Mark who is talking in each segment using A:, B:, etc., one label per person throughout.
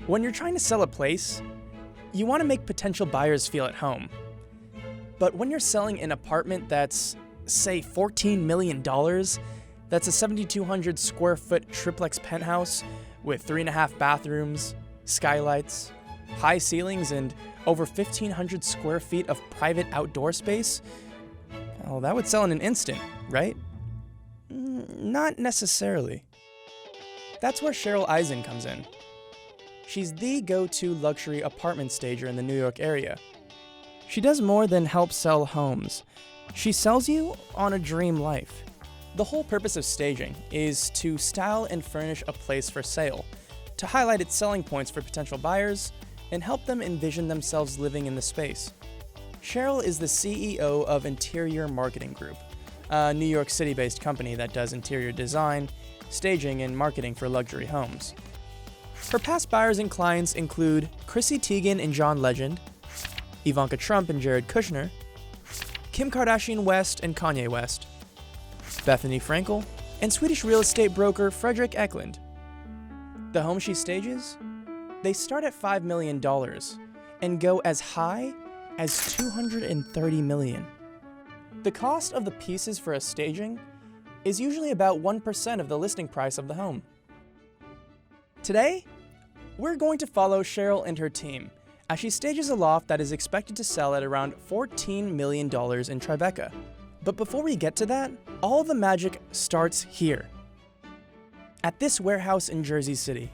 A: When you're trying to sell a place, you want to make potential buyers feel at home. But when you're selling an apartment that's, say, $14 million, that's a 7,200 square foot triplex penthouse with 3.5 bathrooms, skylights, high ceilings, and over 1,500 square feet of private outdoor space, well, that would sell in an instant, right? Not necessarily. That's where Cheryl Eisen comes in. She's the go-to luxury apartment stager in the New York area. She does more than help sell homes. She sells you on a dream life. The whole purpose of staging is to style and furnish a place for sale, to highlight its selling points for potential buyers, and help them envision themselves living in the space. Cheryl is the CEO of Interior Marketing Group, a New York City-based company that does interior design, staging, and marketing for luxury homes. Her past buyers and clients include Chrissy Teigen and John Legend, Ivanka Trump and Jared Kushner, Kim Kardashian West and Kanye West, Bethany Frankel, and Swedish real estate broker Fredrik Eklund. The homes she stages? They start at $5 million and go as high as $230 million. The cost of the pieces for a staging is usually about 1% of the listing price of the home. Today, we're going to follow Cheryl and her team as she stages a loft that is expected to sell at around $14 million in Tribeca. But before we get to that, all the magic starts here, at this warehouse in Jersey City.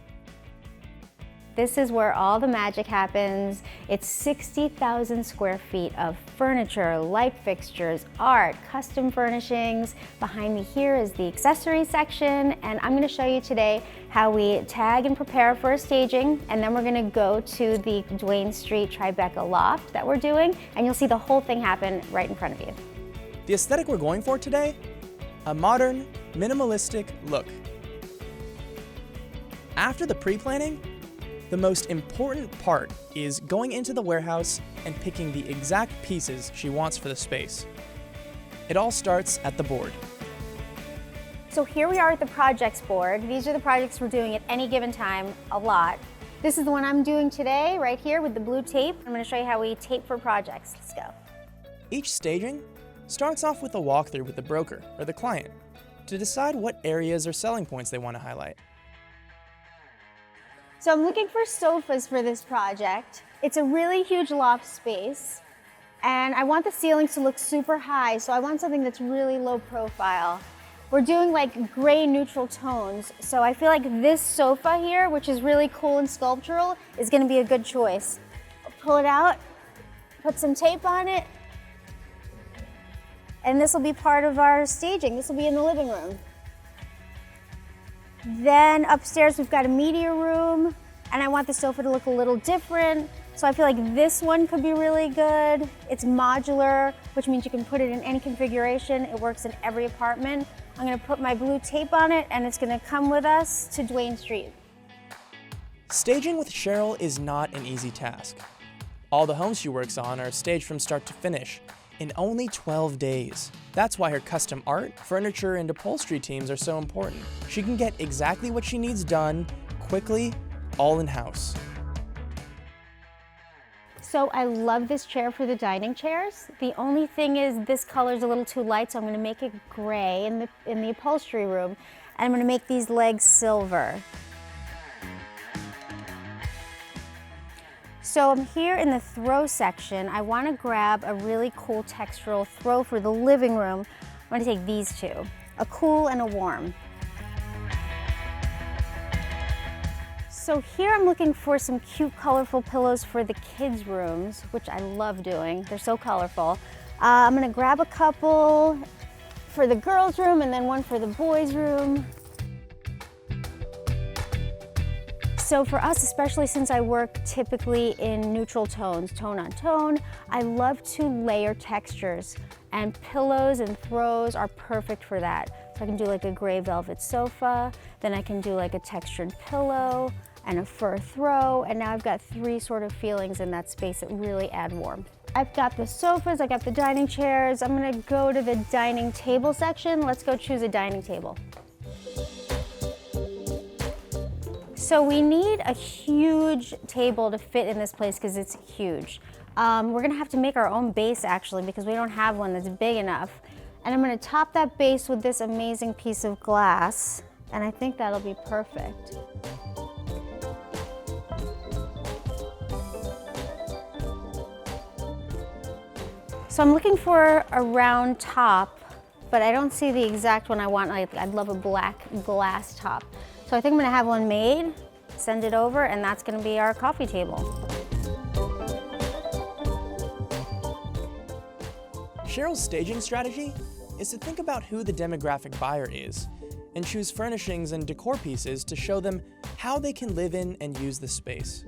B: This is where all the magic happens. It's 60,000 square feet of furniture, light fixtures, art, custom furnishings. Behind me here is the accessory section, and I'm going to show you today how we tag and prepare for a staging, and then we're going to go to the Duane Street Tribeca loft that we're doing, and you'll see the whole thing happen right in front of you.
A: The aesthetic we're going for today? A modern, minimalistic look. After the pre-planning, the most important part is going into the warehouse and picking the exact pieces she wants for the space. It all starts at the board.
B: So here we are at the projects board. These are the projects we're doing at any given time, a lot. This is the one I'm doing today, right here with the blue tape. I'm going to show you how we tape for projects. Let's go.
A: Each staging starts off with a walkthrough with the broker or the client to decide what areas or selling points they want to highlight.
B: So I'm looking for sofas for this project. It's a really huge loft space, and I want the ceilings to look super high, so I want something that's really low profile. We're doing like gray neutral tones, so I feel like this sofa here, which is really cool and sculptural, is gonna be a good choice. I'll pull it out, put some tape on it, and this will be part of our staging. This will be in the living room. Then upstairs we've got a media room, and I want the sofa to look a little different, so I feel like this one could be really good. It's modular, which means you can put it in any configuration. It works in every apartment. I'm gonna put my blue tape on it, and it's gonna come with us to Duane Street.
A: Staging with Cheryl is not an easy task. All the homes she works on are staged from start to finish in only 12 days. That's why her custom art, furniture, and upholstery teams are so important. She can get exactly what she needs done, quickly, all in-house.
B: So I love this chair for the dining chairs. The only thing is this color's a little too light, so I'm gonna make it gray in the upholstery room, and I'm gonna make these legs silver. So I'm here in the throw section. I want to grab a really cool textural throw for the living room. I'm going to take these two, a cool and a warm. So here I'm looking for some cute, colorful pillows for the kids' rooms, which I love doing. They're so colorful. I'm going to grab a couple for the girls' room and then one for the boys' room. So for us, especially since I work typically in neutral tones, tone on tone, I love to layer textures, and pillows and throws are perfect for that. So I can do like a gray velvet sofa, then I can do like a textured pillow and a fur throw, and now I've got three sort of feelings in that space that really add warmth. I've got the sofas, I've got the dining chairs. I'm gonna go to the dining table section. Let's go choose a dining table. So we need a huge table to fit in this place because it's huge. We're gonna have to make our own base actually because we don't have one that's big enough. And I'm gonna top that base with this amazing piece of glass, and I think that'll be perfect. So I'm looking for a round top, but I don't see the exact one I want. I'd love a black glass top. So I think I'm gonna have one made, send it over, and that's gonna be our coffee table.
A: Cheryl's staging strategy is to think about who the demographic buyer is and choose furnishings and decor pieces to show them how they can live in and use the space.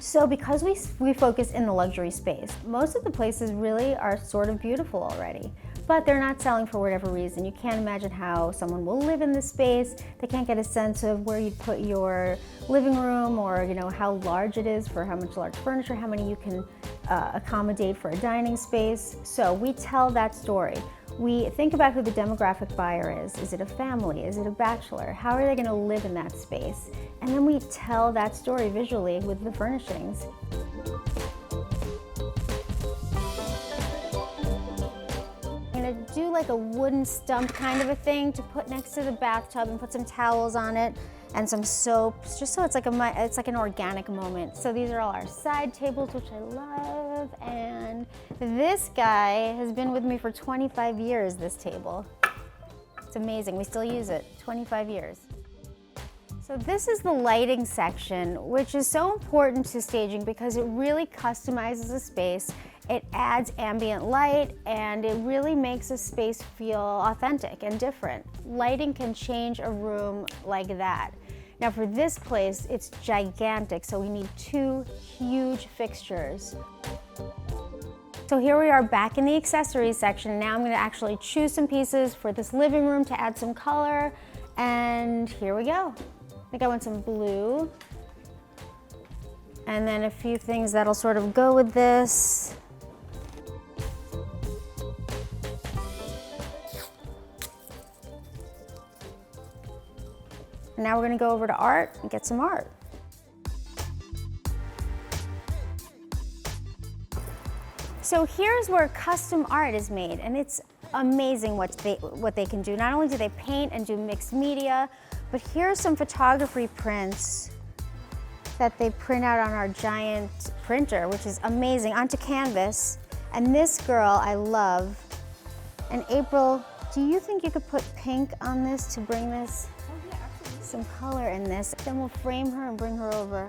B: So because we focus in the luxury space, most of the places really are sort of beautiful already, but they're not selling for whatever reason. You can't imagine how someone will live in this space. They can't get a sense of where you'd put your living room or how large it is for how much large furniture, how many you can accommodate for a dining space. So we tell that story. We think about who the demographic buyer is. Is it a family? Is it a bachelor? How are they going to live in that space? And then we tell that story visually with the furnishings. I'm going to do like a wooden stump kind of a thing to put next to the bathtub and put some towels on it and some soaps, just so it's like an organic moment. So these are all our side tables, which I love, and this guy has been with me for 25 years, this table. It's amazing, we still use it, 25 years. So this is the lighting section, which is so important to staging because it really customizes a space. It adds ambient light and it really makes a space feel authentic and different. Lighting can change a room like that. Now for this place, it's gigantic, so we need 2 huge fixtures. So here we are back in the accessories section. Now I'm gonna actually choose some pieces for this living room to add some color, and here we go. I think I want some blue, and then a few things that'll sort of go with this. And now we're gonna go over to art and get some art. So here's where custom art is made, and it's amazing what they can do. Not only do they paint and do mixed media, but here's some photography prints that they print out on our giant printer, which is amazing, onto canvas. And this girl I love. And April, do you think you could put pink on this to bring this? Some color in this, then we'll frame her and bring her over.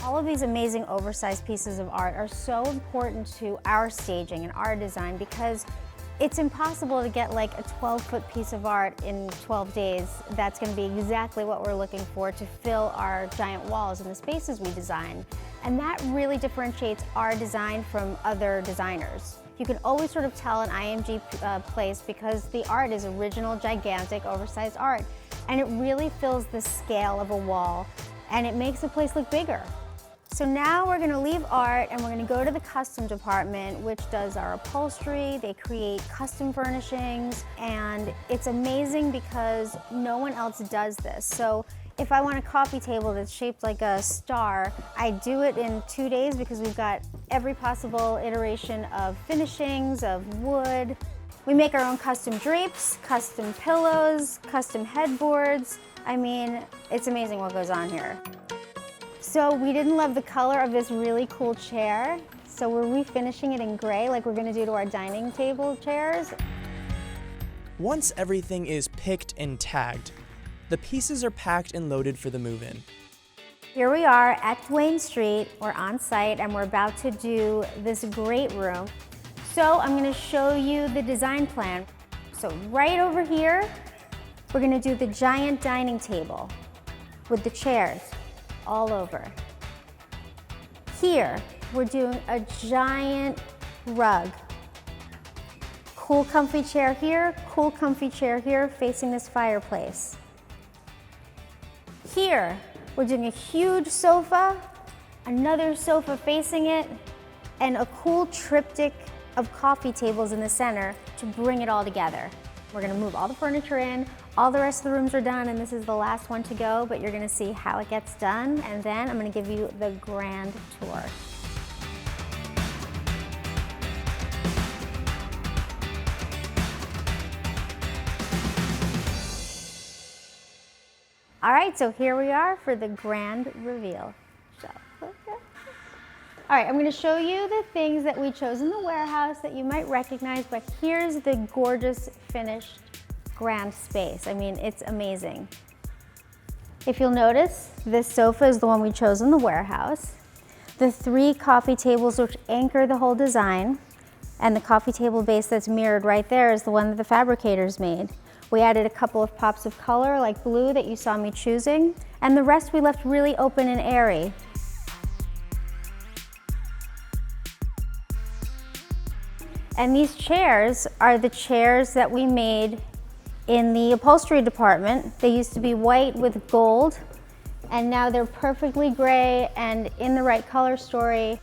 B: All of these amazing oversized pieces of art are so important to our staging and our design because it's impossible to get like a 12-foot piece of art in 12 days. That's going to be exactly what we're looking for to fill our giant walls and the spaces we design. And that really differentiates our design from other designers. You can always sort of tell an IMG place because the art is original, gigantic, oversized art. And it really fills the scale of a wall and it makes the place look bigger. So now we're gonna leave art and we're gonna go to the custom department, which does our upholstery. They create custom furnishings, and it's amazing because no one else does this. So if I want a coffee table that's shaped like a star, I do it in 2 days because we've got every possible iteration of finishings, of wood. We make our own custom drapes, custom pillows, custom headboards. I mean, it's amazing what goes on here. So we didn't love the color of this really cool chair, so we're refinishing it in gray like we're gonna do to our dining table chairs.
A: Once everything is picked and tagged, the pieces are packed and loaded for the move-in.
B: Here we are at Duane Street. We're on site and we're about to do this great room. So I'm gonna show you the design plan. So right over here, we're gonna do the giant dining table with the chairs all over. Here, we're doing a giant rug. Cool comfy chair here, cool comfy chair here facing this fireplace. Here, we're doing a huge sofa, another sofa facing it, and a cool triptych of coffee tables in the center to bring it all together. We're gonna move all the furniture in, All the rest of the rooms are done, and this is the last one to go, but you're gonna see how it gets done, and then I'm gonna give you the grand tour. All right, so here we are for the grand reveal. All right, I'm gonna show you the things that we chose in the warehouse that you might recognize, but here's the gorgeous finished grand space. I mean, it's amazing. If you'll notice, this sofa is the one we chose in the warehouse. The 3 coffee tables which anchor the whole design, and the coffee table base that's mirrored right there is the one that the fabricators made. We added a couple of pops of color like blue that you saw me choosing, and the rest we left really open and airy. And these chairs are the chairs that we made in the upholstery department. They used to be white with gold, and now they're perfectly gray and in the right color story.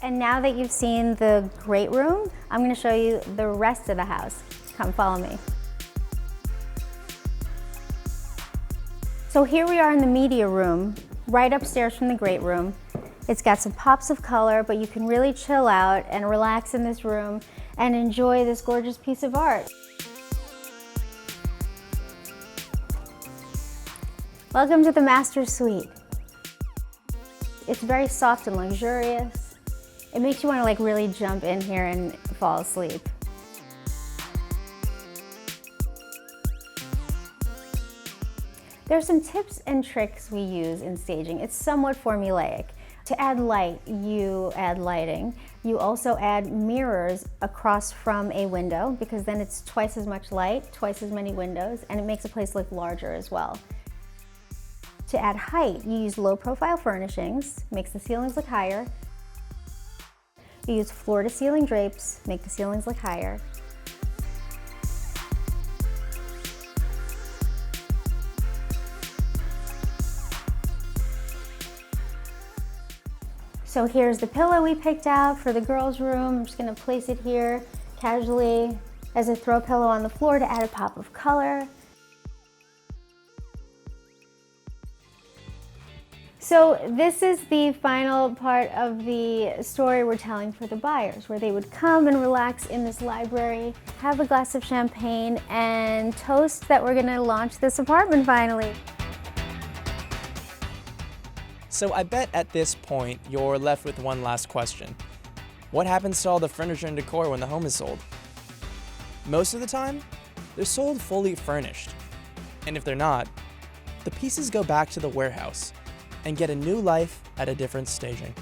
B: And now that you've seen the great room, I'm gonna show you the rest of the house. Come follow me. So here we are in the media room, right upstairs from the great room. It's got some pops of color, but you can really chill out and relax in this room and enjoy this gorgeous piece of art. Welcome to the master suite. It's very soft and luxurious. It makes you want to like really jump in here and fall asleep. There's some tips and tricks we use in staging. It's somewhat formulaic. To add light, you add lighting. You also add mirrors across from a window because then it's twice as much light, twice as many windows, and it makes a place look larger as well. To add height, you use low profile furnishings, makes the ceilings look higher. You use floor to ceiling drapes, make the ceilings look higher. So here's the pillow we picked out for the girls' room. I'm just gonna place it here casually as a throw pillow on the floor to add a pop of color. So this is the final part of the story we're telling for the buyers, where they would come and relax in this library, have a glass of champagne, and toast that we're gonna launch this apartment finally.
A: So I bet at this point you're left with one last question. What happens to all the furniture and decor when the home is sold? Most of the time, they're sold fully furnished. And if they're not, the pieces go back to the warehouse and get a new life at a different staging.